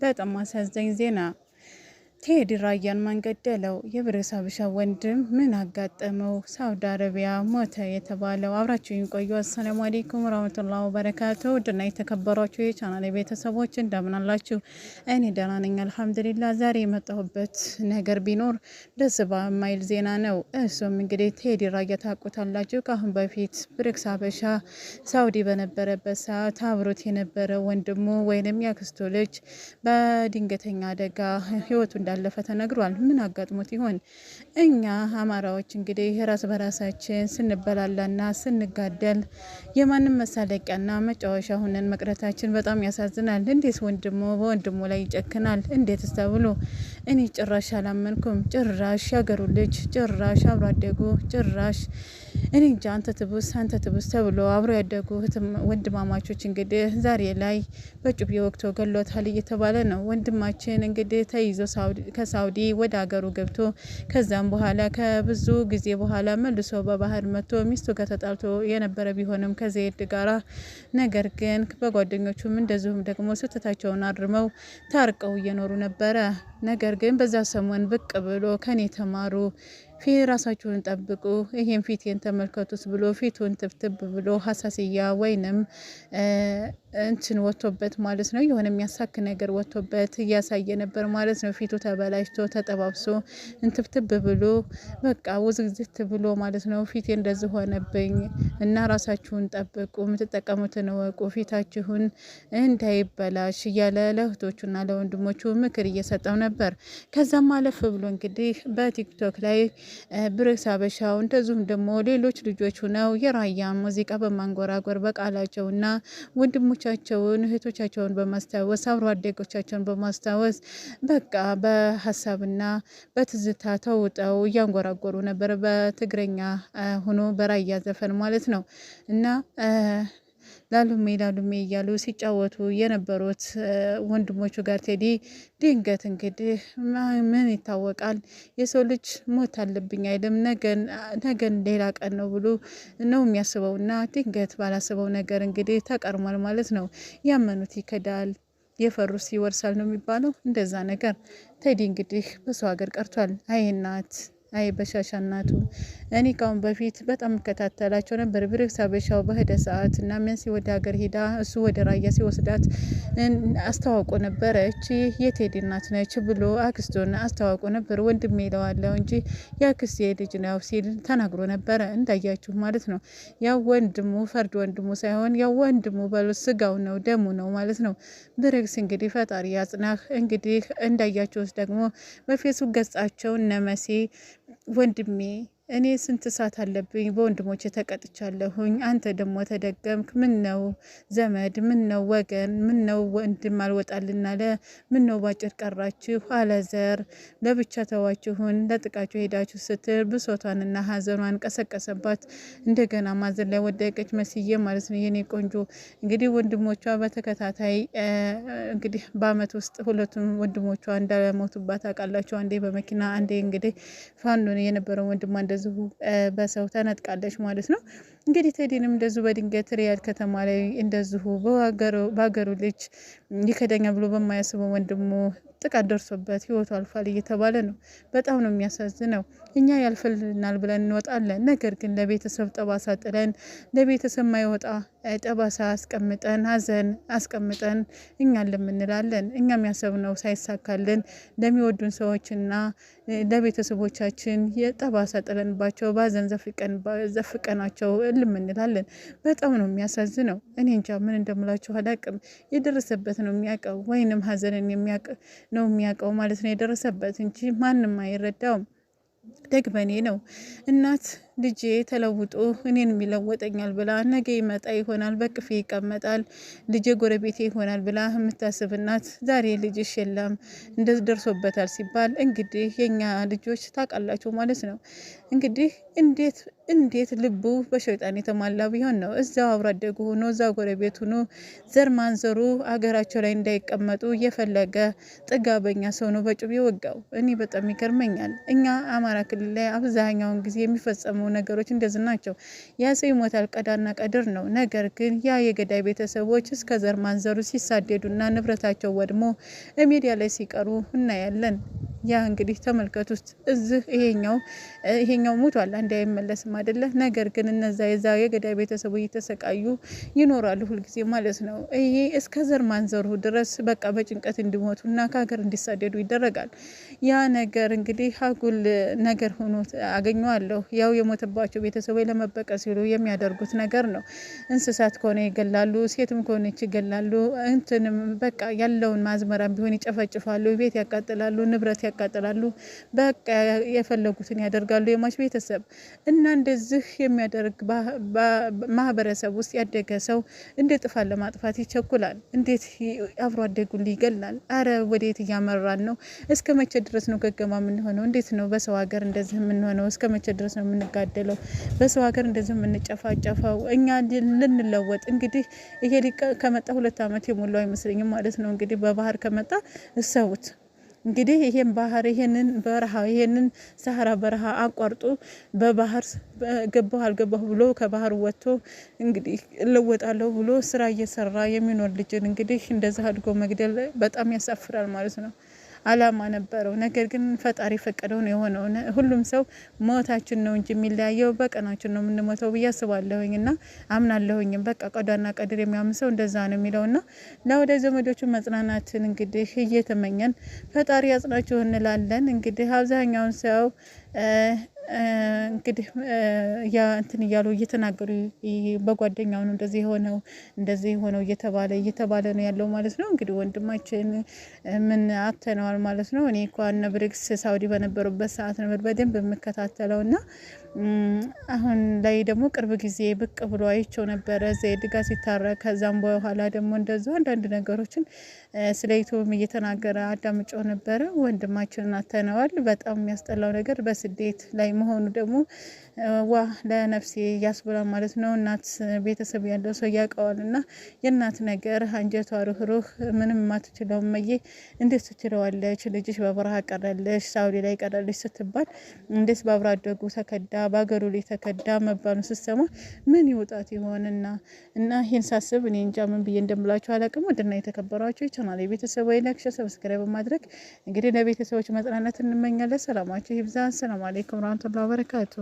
በጣም አሳዛኝ ዜና ቴዲ ራያን ማን ገደለው? የብሬክስ ሀበሻ ወንድም ምን አጋጠመው? ሳውዲ አረቢያ ሞተ የተባለው። አብራችሁኝ ቆዩ። አሰላሙ አለይኩም ወራህመቱላሂ ወበረካቱ። ውድና የተከበራችሁ የቻናሌ ቤተሰቦች እንደምን አላችሁ? እኔ ደህና ነኝ አልሐምዱሊላህ። ዛሬ የመጣሁበት ነገር ቢኖር ደስ በማይል ዜና ነው። እሱም እንግዲህ ቴዲ ራያ ታውቁታላችሁ። ከአሁን በፊት ብሬክስ ሀበሻ ሳውዲ በነበረበት ሰዓት አብሮት የነበረ ወንድሙ ወይንም ያክስቱ ልጅ በድንገተኛ አደጋ ህይወቱ እንዳለፈ ተነግሯል። ምን አጋጥሞት ይሆን? እኛ አማራዎች እንግዲህ ራስ በራሳችን ስንበላላና ስንጋደል የማንም መሳለቂያና መጫወቻ ሆነን መቅረታችን በጣም ያሳዝናል። እንዴት ወንድሙ በወንድሙ ላይ ይጨክናል? እንዴትስ ተብሎ እኔ ጭራሽ አላመንኩም። ጭራሽ ያገሩ ልጅ ጭራሽ አብሮ አደጉ ጭራሽ እኔ እንጃ አንተ ትብስ ተብሎ አብሮ ያደጉ ወንድማማቾች እንግዲህ ዛሬ ላይ በጩቤ ወቅቶ ገሎታል እየተባለ ነው። ወንድማችን እንግዲህ ተይዞ ከሳውዲ ወደ ሀገሩ ገብቶ ከዛም በኋላ ከብዙ ጊዜ በኋላ መልሶ በባህር መጥቶ ሚስቱ ከተጣልቶ የነበረ ቢሆንም ከዘይድ ጋራ ነገር ግን በጓደኞቹም እንደዚሁም ደግሞ ስህተታቸውን አርመው ታርቀው እየኖሩ ነበረ። ነገር ግን በዛ ሰሞን ብቅ ብሎ ከኔ ተማሩ ራሳችሁን ጠብቁ፣ ይሄን ፊቴን ተመልከቱት ብሎ ፊቱን ትብትብ ብሎ ሀሳስያ ወይንም እንትን ወጥቶበት ማለት ነው። የሆነ የሚያሳክ ነገር ወጥቶበት እያሳየ ነበር ማለት ነው። ፊቱ ተበላሽቶ ተጠባብሶ እንትብትብ ብሎ በቃ ውዝግዝት ብሎ ማለት ነው። ፊቴ እንደዚህ ሆነብኝ እና ራሳችሁን ጠብቁ፣ የምትጠቀሙትን እወቁ፣ ፊታችሁን እንዳይበላሽ እያለ ለእህቶቹና ለወንድሞቹ ምክር እየሰጠው ነበር። ከዛም አለፍ ብሎ እንግዲህ በቲክቶክ ላይ ብሬክስ ሀበሻው እንደዚሁም ደግሞ ሌሎች ልጆች ሆነው የራያ ሙዚቃ በማንጎራጎር በቃላቸውና ወንድሞቻቸውን እህቶቻቸውን በማስታወስ አብሮ አደጎቻቸውን በማስታወስ በቃ በሀሳብና በትዝታ ተውጠው እያንጎራጎሩ ነበር። በትግረኛ ሆኖ በራያ ዘፈን ማለት ነው እና ላሉሜ እያሉ ሲጫወቱ የነበሩት ወንድሞቹ ጋር ቴዲ ድንገት እንግዲህ ምን ይታወቃል የሰው ልጅ ሞት አለብኝ አይደለም ነገን ሌላ ቀን ነው ብሎ ነው የሚያስበውና ድንገት ባላስበው ነገር እንግዲህ ተቀርሟል ማለት ነው። ያመኑት ይከዳል የፈሩስ ይወርሳል ነው የሚባለው። እንደዛ ነገር ቴዲ እንግዲህ በሰው ሀገር ቀርቷል። አይ እናት አይ በሻሻናቱ እኔ ካሁን በፊት በጣም ከታተላቸው ነበር። ብሬክስ ሀበሻው በሄደ ሰዓት እና ሚያንስ ወደ ሀገር ሄዳ እሱ ወደ ራያ ሲወስዳት አስተዋውቆ ነበረ። እቺ የቴዲ እናት ነች ብሎ አክስቶን አስተዋውቆ ነበር። ወንድሜ ይለዋለው እንጂ የአክስቴ ልጅ ነው ሲል ተናግሮ ነበረ። እንዳያችሁ ማለት ነው። ያው ወንድሙ ፈርድ ወንድሙ ሳይሆን ያው ወንድሙ በሉ ስጋው ነው ደሙ ነው ማለት ነው። ብሬክስ እንግዲህ ፈጣሪ ያጽናህ። እንግዲህ እንዳያችሁት ደግሞ በፌስቡክ ገጻቸው እነመሲ ወንድሜ እኔ ስንት ሰዓት አለብኝ በወንድሞቼ ተቀጥቻለሁኝ። አንተ ደግሞ ተደገምክ። ምን ነው ዘመድ፣ ምን ነው ወገን፣ ምን ነው ወንድም አልወጣልናለ፣ ምን ነው ባጭር ቀራችሁ አለዘር ለብቻ ተዋችሁን ለጥቃችሁ ሄዳችሁ ስትል ብሶቷንና ሀዘኗን ቀሰቀሰባት። እንደገና ማዘን ላይ ወደቀች መስዬ ማለት ነው። የኔ ቆንጆ እንግዲህ ወንድሞቿ በተከታታይ እንግዲህ በአመት ውስጥ ሁለቱም ወንድሞቿ እንደሞቱባት አውቃላችሁ። አንዴ በመኪና አንዴ እንግዲህ ፋኖን የነበረው ወንድሟ እንደዚሁ በሰው ተነጥቃለች ማለት ነው። እንግዲህ ቴዲንም እንደዚሁ በድንገት ሪያድ ከተማ ላይ እንደዚሁ በሀገሩ ልጅ ይከደኛ ብሎ በማያስበው ወንድሙ ጥቃት ደርሶበት ህይወቱ አልፏል እየተባለ ነው። በጣም ነው የሚያሳዝነው። እኛ ያልፈልናል ብለን እንወጣለን። ነገር ግን ለቤተሰብ ጠባሳ ጥለን ለቤተሰብ ማይወጣ ጠባሳ አስቀምጠን ሀዘን አስቀምጠን እኛን ለምንላለን። እኛ የሚያሰብነው ሳይሳካልን ለሚወዱን ሰዎችና ለቤተሰቦቻችን የጠባሳ ጥለንባቸው ባዘን ዘፍቀናቸው ልምንላለን። በጣም ነው የሚያሳዝነው። እኔ እንጃ ምን እንደምላችሁ አላቅም። የደረሰበት ነው የሚያውቀው ወይንም ሀዘንን ነው የሚያውቀው ማለት ነው የደረሰበት እንጂ ማንም አይረዳውም። ደግበኔ ነው እናት ልጄ ተለውጦ እኔን የሚለወጠኛል ብላ ነገ ይመጣ ይሆናል በቅፌ ይቀመጣል ልጄ ጎረቤቴ ይሆናል ብላ የምታስብ እናት ዛሬ ልጅሽ የለም እንደዚህ ደርሶበታል ሲባል እንግዲህ የኛ ልጆች ታውቃላችሁ ማለት ነው። እንግዲህ እንዴት ልቡ በሸይጣን የተሟላ ቢሆን ነው እዛው አብሮ አደጉ ሆኖ እዛው ጎረቤት ሆኖ ዘር ማንዘሩ አገራቸው ላይ እንዳይቀመጡ የፈለገ ጥጋበኛ ሰው ነው በጩቤ ወጋው። እኔ በጣም ይገርመኛል። እኛ አማራ ክልል ላይ አብዛኛውን ጊዜ የሚፈጸሙ ነገሮች እንደዚህ ናቸው። ያ ሰው ይሞታል፣ ቀዳና ቀድር ነው። ነገር ግን ያ የገዳይ ቤተሰቦች እስከ ዘር ማንዘሩ ሲሳደዱና ንብረታቸው ወድሞ ሚዲያ ላይ ሲቀሩ እናያለን። ያ እንግዲህ ተመልከቱት። እዚህ ይሄኛው ሞቷል፣ አንዴ አይመለስም አይደለ? ነገር ግን እነዛ የዛ የገዳይ ቤተሰቦች እየተሰቃዩ ይኖራሉ ሁልጊዜ ማለት ነው። ይሄ እስከ ዘር ማንዘሩ ድረስ በቃ በጭንቀት እንዲሞቱና ከሀገር እንዲሳደዱ ይደረጋል። ያ ነገር እንግዲህ አጉል ነገር ሆኖ አገኘዋለሁ። ያው የሞተባቸው ቤተሰቦች ለመበቀል ሲሉ የሚያደርጉት ነገር ነው። እንስሳት ከሆነ ይገላሉ፣ ሴትም ከሆነች ይገላሉ። እንትንም በቃ ያለውን ማዝመራም ቢሆን ይጨፈጭፋሉ፣ ቤት ያቃጥላሉ፣ ንብረት ያቃጥላሉ። በቃ የፈለጉትን ያደርጋሉ የሟች ቤተሰብ እና እንደዚህ የሚያደርግ ማህበረሰብ ውስጥ ያደገ ሰው እንደ ጥፋት ለማጥፋት ይቸኩላል። እንዴት አብሮ አደጉን ይገላል? አረ ወዴት እያመራን ነው? እስከ መቼ ድረስ ነው ገገማ የምንሆነው? እንዴት ነው በሰው ሀገር እንደዚህ የምንሆነው? እስከ መቼ ድረስ ነው የምንጋደለው? በሰው ሀገር እንደዚህ የምንጨፋጨፈው? እኛ ልንለወጥ እንግዲህ ይሄ ከመጣ 2 አመት የሞላው አይመስለኝም ማለት ነው። እንግዲህ በባህር ከመጣ እሰውት እንግዲህ ይሄን ባህር ይሄንን በረሃ ይሄንን ሰሃራ በረሃ አቋርጦ በባህር ገባሁ አልገባሁ ብሎ ከባህር ወጥቶ እንግዲህ እለወጣለሁ ብሎ ስራ እየሰራ የሚኖር ልጅን እንግዲህ እንደዛ አድርጎ መግደል በጣም ያሳፍራል ማለት ነው። አላማ ነበረው። ነገር ግን ፈጣሪ ፈቀደው ነው የሆነው። ሁሉም ሰው ሞታችን ነው እንጂ የሚለያየው በቀናችን ነው የምንሞተው ብዬ አስባለሁኝ እና አምናለሁኝም። በቃ ቀዳና ቀድር የሚያምን ሰው እንደዛ ነው የሚለውና ለወዳጅ ዘመዶቹ መጽናናትን እንግዲህ እየተመኘን ፈጣሪ ያጽናችሁ እንላለን። እንግዲህ አብዛኛውን ሰው እንግዲህ ያ እንትን እያሉ እየተናገሩ በጓደኛው ነው እንደዚህ ሆነው እየተባለ ነው ያለው ማለት ነው። እንግዲህ ወንድማችን ምን አተነዋል ማለት ነው። እኔ እንኳን ብሪክስ ሳውዲ በነበሩበት ሰዓት ነበር በደንብ የምከታተለውና አሁን ላይ ደግሞ ቅርብ ጊዜ ብቅ ብሎ አይቸው ነበረ ዘይድ ጋር ሲታረቅ። ከዛም በኋላ ደግሞ እንደዛው አንዳንድ ነገሮችን ስለ ዩቲዩብ እየተናገረ አዳምጨው ነበረ። ወንድማችንን አተነዋል። በጣም የሚያስጠላው ነገር በስደት ላይ መሆኑ ደግሞ ለነፍሴ ያስብላል ማለት ነው። እናት ቤተሰብ ያለው ሰው ያውቀዋልና የእናት ነገር አንጀቷ ሩህሩህ ምንም ማትችለው መዬ እንዴት ትችለዋለች? ልጅሽ በበረሃ ቀረለሽ ሳውዲ ላይ ቀረለሽ ስትባል እንዴት በአብሮ አደጉ ተከዳ በአገሩ ላይ ተከዳ መባሉ ስትሰማ ምን ይውጣት ይሆንና እና ይሄን ሳስብ እኔ እንጃ ምን ብዬ እንደምላችሁ አላውቅም። ወድና የተከበራችሁ ቻናል የቤተሰቦች ላይክ ሰብስክራይብ በማድረግ እንግዲህ ለቤተሰቦች መጽናናት እንመኛለን። ሰላማችሁ ይብዛ። ሰላም አለይኩም ወራህመቱላሂ ወበረካቱ።